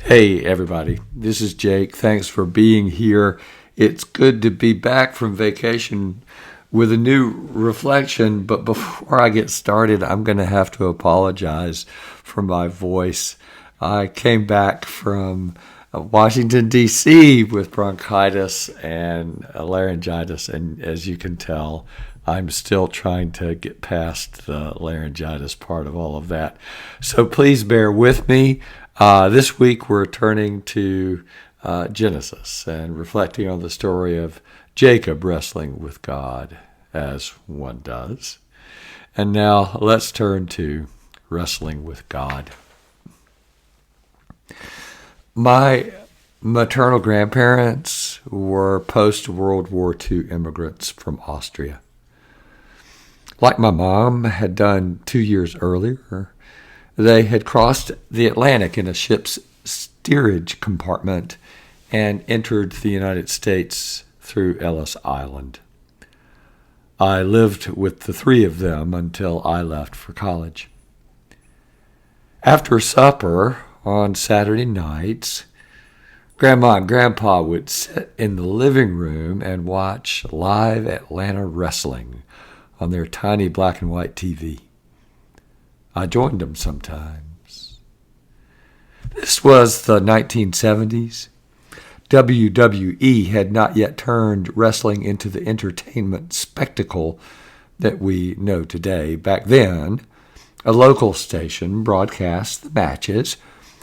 Hey, everybody. This is Jake. Thanks for being here. It's good to be back from vacation with a new reflection. But before I get started, I'm going to have to apologize for my voice. I came back from Washington, D.C. with bronchitis and laryngitis. And as you can tell, I'm still trying to get past the laryngitis part of all of that. So please bear with me. This week we're turning to Genesis and reflecting on the story of Jacob wrestling with God, as one does. And now let's turn to wrestling with God. My maternal grandparents were post-World War II immigrants from Austria. Like my mom had done 2 years earlier, they had crossed the Atlantic in a ship's steerage compartment and entered the United States through Ellis Island. I lived with the three of them until I left for college. After supper on Saturday nights, Grandma and Grandpa would sit in the living room and watch live Atlanta wrestling on their tiny black and white TV. I joined them sometimes. This was the 1970s. WWE had not yet turned wrestling into the entertainment spectacle that we know today. Back then, a local station broadcast the matches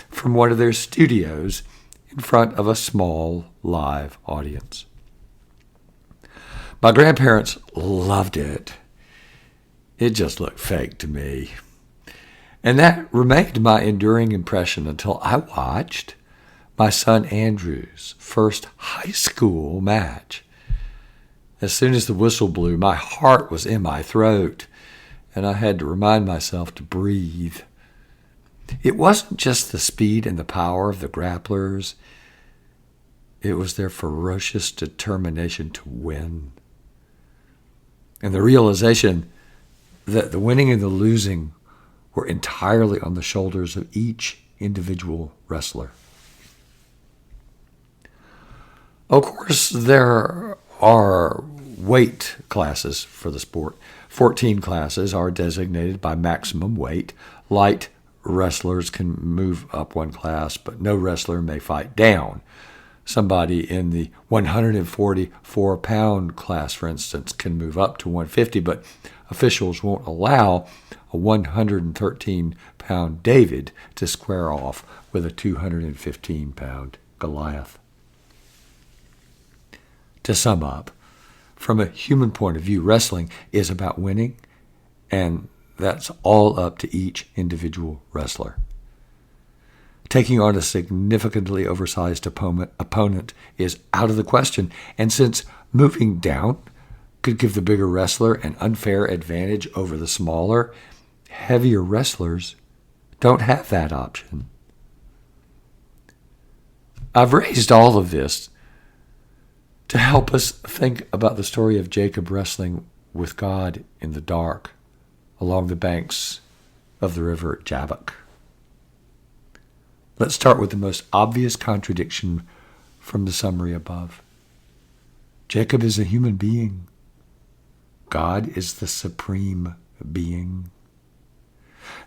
from one of their studios in front of a small live audience. My grandparents loved it. It just looked fake to me. And that remained my enduring impression until I watched my son Andrew's first high school match. As soon as the whistle blew, my heart was in my throat, and I had to remind myself to breathe. It wasn't just the speed and the power of the grapplers. It was their ferocious determination to win. And the realization that the winning and the losing were entirely on the shoulders of each individual wrestler. Of course, there are weight classes for the sport. 14 classes are designated by maximum weight. Light wrestlers can move up one class, but no wrestler may fight down. Somebody in the 144-pound class, for instance, can move up to 150, but officials won't allow a 113-pound David to square off with a 215-pound Goliath. To sum up, from a human point of view, wrestling is about winning, and that's all up to each individual wrestler. Taking on a significantly oversized opponent is out of the question, and since moving down could give the bigger wrestler an unfair advantage over the smaller, heavier wrestlers don't have that option. I've raised all of this to help us think about the story of Jacob wrestling with God in the dark along the banks of the river Jabbok. Let's start with the most obvious contradiction from the summary above. Jacob is a human being. God is the supreme being.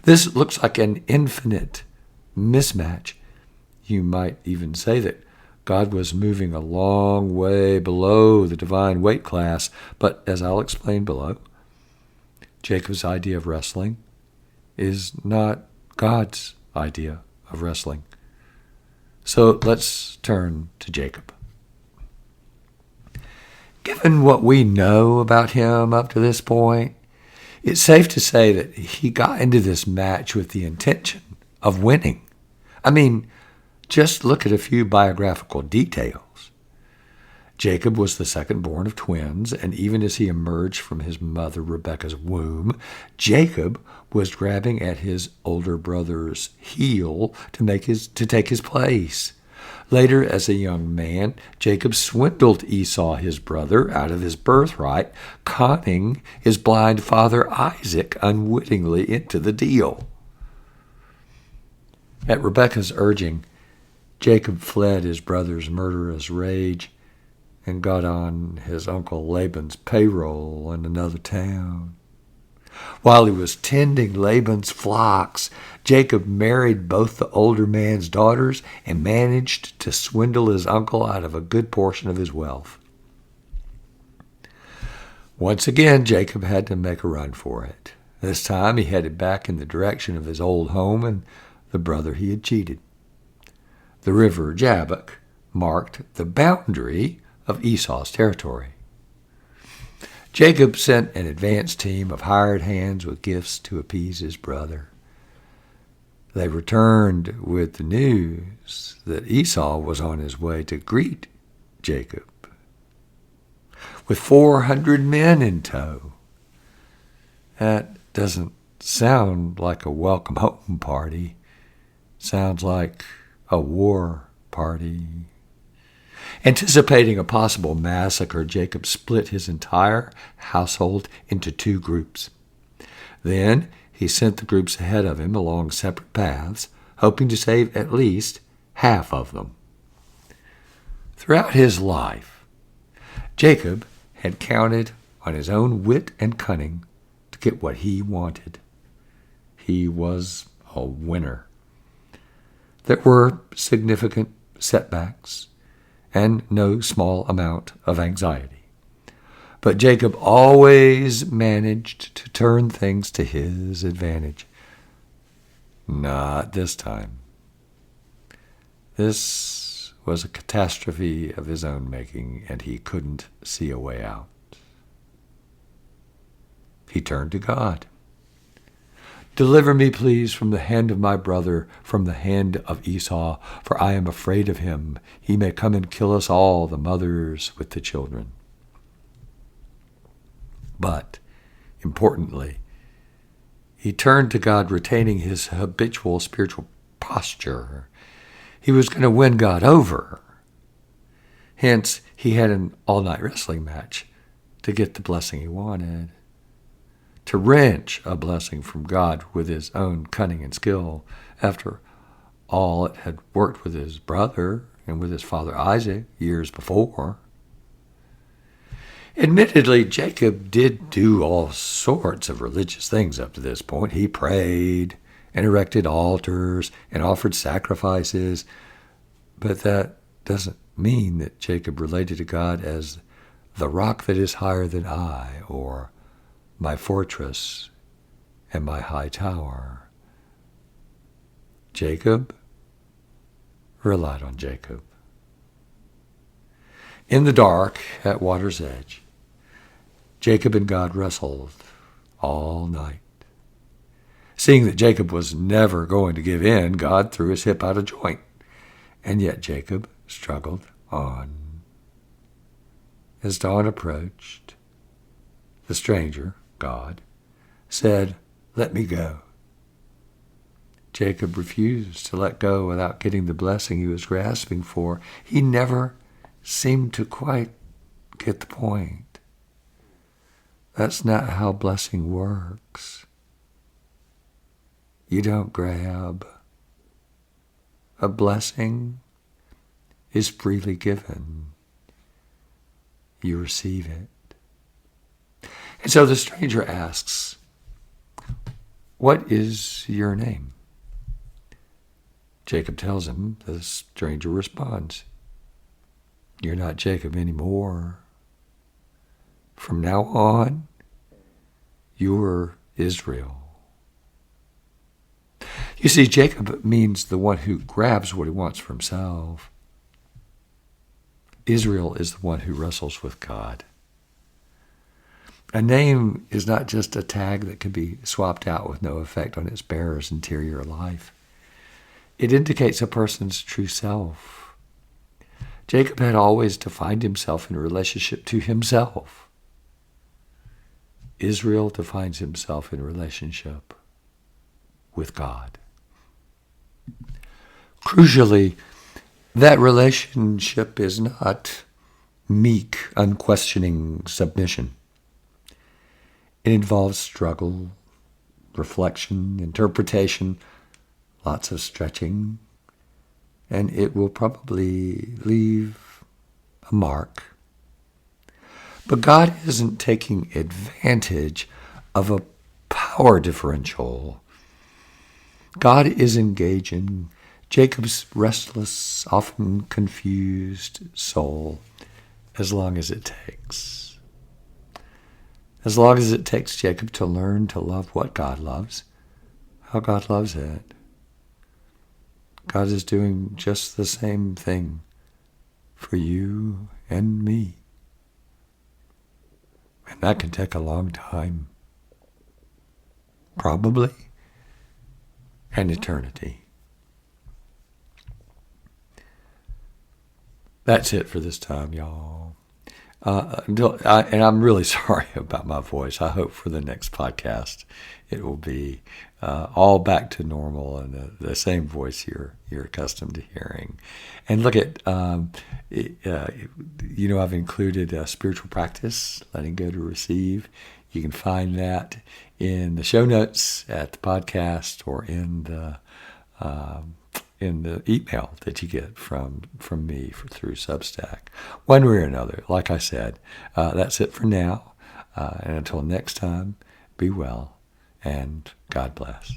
This looks like an infinite mismatch. You might even say that God was moving a long way below the divine weight class, but as I'll explain below, Jacob's idea of wrestling is not God's idea of wrestling. So let's turn to Jacob. Given what we know about him up to this point, it's safe to say that he got into this match with the intention of winning. I mean, just look at a few biographical details. Jacob was the second born of twins, and even as he emerged from his mother Rebekah's womb, Jacob was grabbing at his older brother's heel to take his place. Later, as a young man, Jacob swindled Esau, his brother, out of his birthright, conning his blind father Isaac unwittingly into the deal. At Rebekah's urging, Jacob fled his brother's murderous rage and got on his uncle Laban's payroll in another town. While he was tending Laban's flocks, Jacob married both the older man's daughters and managed to swindle his uncle out of a good portion of his wealth. Once again, Jacob had to make a run for it. This time he headed back in the direction of his old home and the brother he had cheated. The river Jabbok marked the boundary of Esau's territory. Jacob sent an advance team of hired hands with gifts to appease his brother. They returned with the news that Esau was on his way to greet Jacob with 400 men in tow. That doesn't sound like a welcome home party. Sounds like a war party. Anticipating a possible massacre, Jacob split his entire household into 2 groups. Then he sent the groups ahead of him along separate paths, hoping to save at least half of them. Throughout his life, Jacob had counted on his own wit and cunning to get what he wanted. He was a winner. There were significant setbacks and no small amount of anxiety. But Jacob always managed to turn things to his advantage. Not this time. This was a catastrophe of his own making, and he couldn't see a way out. He turned to God. Deliver me, please, from the hand of my brother, from the hand of Esau, for I am afraid of him. He may come and kill us all, the mothers with the children. But, importantly, he turned to God, retaining his habitual spiritual posture. He was going to win God over. Hence, he had an all-night wrestling match to get the blessing he wanted. To wrench a blessing from God with his own cunning and skill. After all, it had worked with his brother and with his father Isaac years before. Admittedly, Jacob did do all sorts of religious things up to this point. He prayed and erected altars and offered sacrifices, but that doesn't mean that Jacob related to God as the rock that is higher than I, or my fortress and my high tower. Jacob relied on Jacob. In the dark, at water's edge, Jacob and God wrestled all night. Seeing that Jacob was never going to give in, God threw his hip out of joint, and yet Jacob struggled on. As dawn approached, the stranger, God, said, "Let me go." Jacob refused to let go without getting the blessing he was grasping for. He never seemed to quite get the point. That's not how blessing works. You don't grab. A blessing is freely given. You receive it. And so the stranger asks, "What is your name?" Jacob tells him. The stranger responds, "You're not Jacob anymore. From now on, you're Israel." You see, Jacob means the one who grabs what he wants for himself. Israel is the one who wrestles with God. A name is not just a tag that can be swapped out with no effect on its bearer's interior life. It indicates a person's true self. Jacob had always defined himself in relationship to himself. Israel defines himself in relationship with God. Crucially, that relationship is not meek, unquestioning submission. It involves struggle, reflection, interpretation, lots of stretching, and it will probably leave a mark. But God isn't taking advantage of a power differential. God is engaging Jacob's restless, often confused soul as long as it takes. As long as it takes Jacob to learn to love what God loves, how God loves it. God is doing just the same thing for you and me. And that can take a long time. Probably an eternity. That's it for this time, y'all. And I'm really sorry about my voice. I hope for the next podcast it will be all back to normal and the same voice you're accustomed to hearing. And look at, I've included a spiritual practice, letting go to receive. You can find that in the show notes at the podcast or in the email that you get from me through Substack. One way or another, like I said, that's it for now. And until next time, be well and God bless.